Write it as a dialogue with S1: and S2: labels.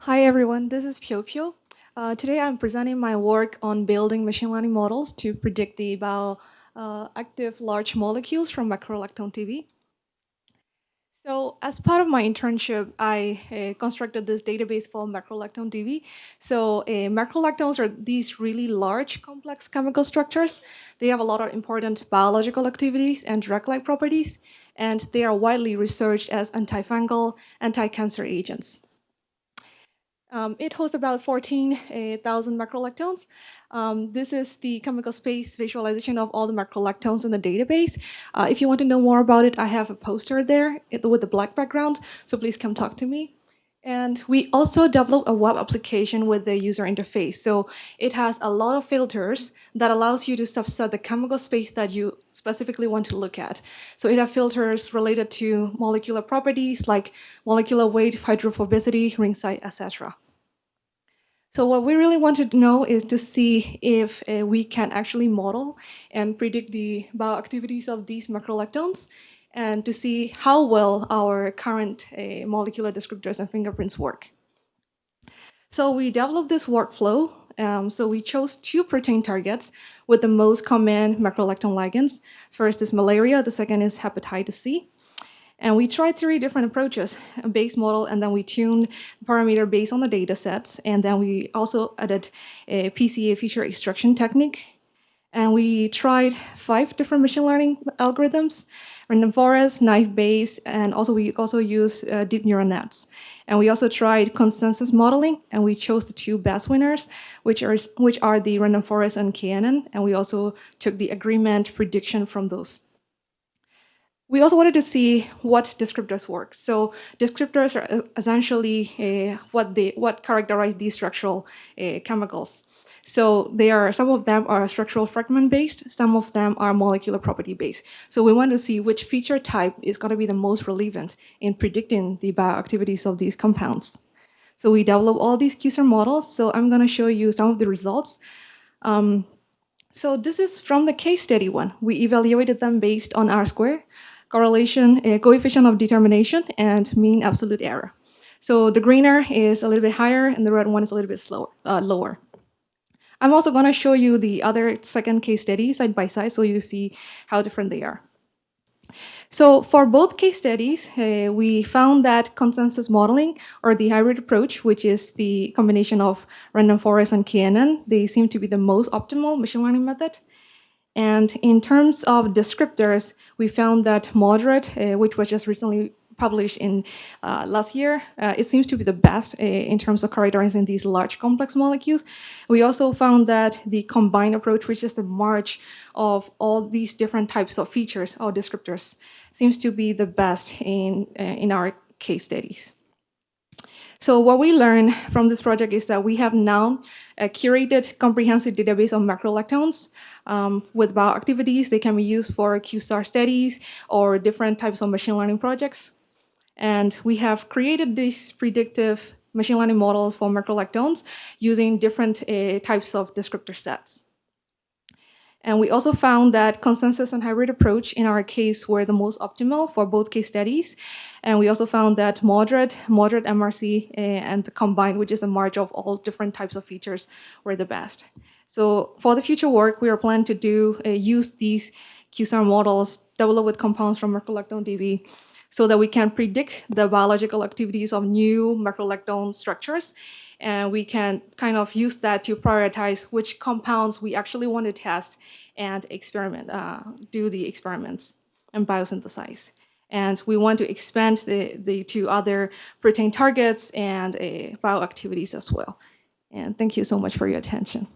S1: Hi everyone, this is Pio Pio. Today I'm presenting my work on building machine learning models to predict the bioactive large molecules from macrolactoneDB. So as part of my internship, I constructed this database for macrolactoneDB. So macrolactones are these really large, complex chemical structures. They have a lot of important biological activities and drug-like properties, and they are widely researched as antifungal, anti-cancer agents. It hosts about 14,000 macrolactones. This is the chemical space visualization of all the macrolactones in the database. If you want to know more about it, I have a poster there with the black background, so please come talk to me. And we also developed a web application with the user interface. So it has a lot of filters that allows you to subset the chemical space that you specifically want to look at. So it has filters related to molecular properties like molecular weight, hydrophobicity, ring size, etc. So what we really wanted to know is to see if we can actually model and predict the bioactivities of these macrolactones, and to see how well our current molecular descriptors and fingerprints work. So we developed this workflow. So we chose two protein targets with the most common macrolactone ligands. First is malaria, the second is hepatitis C. And we tried 3 different approaches, a base model, and then we tuned the parameter based on the data sets. And then we also added a PCA feature extraction technique. And we tried 5 different machine learning algorithms, random forest, Naïve Bayes, and we also use deep neural nets. And we also tried consensus modeling, and we chose the 2 best winners, which are the random forest and KNN. And we also took the agreement prediction from those. We also wanted to see what descriptors work. So descriptors are essentially what characterize these structural chemicals. So some of them are structural fragment based, some of them are molecular property based. So we want to see which feature type is going to be the most relevant in predicting the bioactivities of these compounds. So we develop all these QSAR models. So I'm going to show you some of the results. So this is from the case study one. We evaluated them based on R-square, correlation, coefficient of determination, and mean absolute error. So the greener is a little bit higher, and the red one is a little bit lower. I'm also going to show you the other second case study side by side, so you see how different they are. So for both case studies, we found that consensus modeling, or the hybrid approach, which is the combination of random forest and KNN, they seem to be the most optimal machine learning method. And in terms of descriptors, we found that Mordred, which was just recently published in last year, it seems to be the best in terms of characterizing these large complex molecules. We also found that the combined approach, which is the merge of all these different types of features or descriptors, seems to be the best in our case studies. So what we learned from this project is that we have now a curated comprehensive database of macrolactones with bioactivities. They can be used for QSAR studies or different types of machine learning projects. And we have created these predictive machine learning models for macrolactones using different types of descriptor sets. And we also found that consensus and hybrid approach in our case were the most optimal for both case studies. And we also found that Mordred MRC, and the combined, which is a merge of all different types of features, were the best. So for the future work, we are planning to use these QSAR models developed with compounds from MacrolactoneDB so that we can predict the biological activities of new macrolactone structures. And we can kind of use that to prioritize which compounds we actually want to test and do the experiments and biosynthesize. And we want to expand the 2 other protein targets and bioactivities as well. And thank you so much for your attention.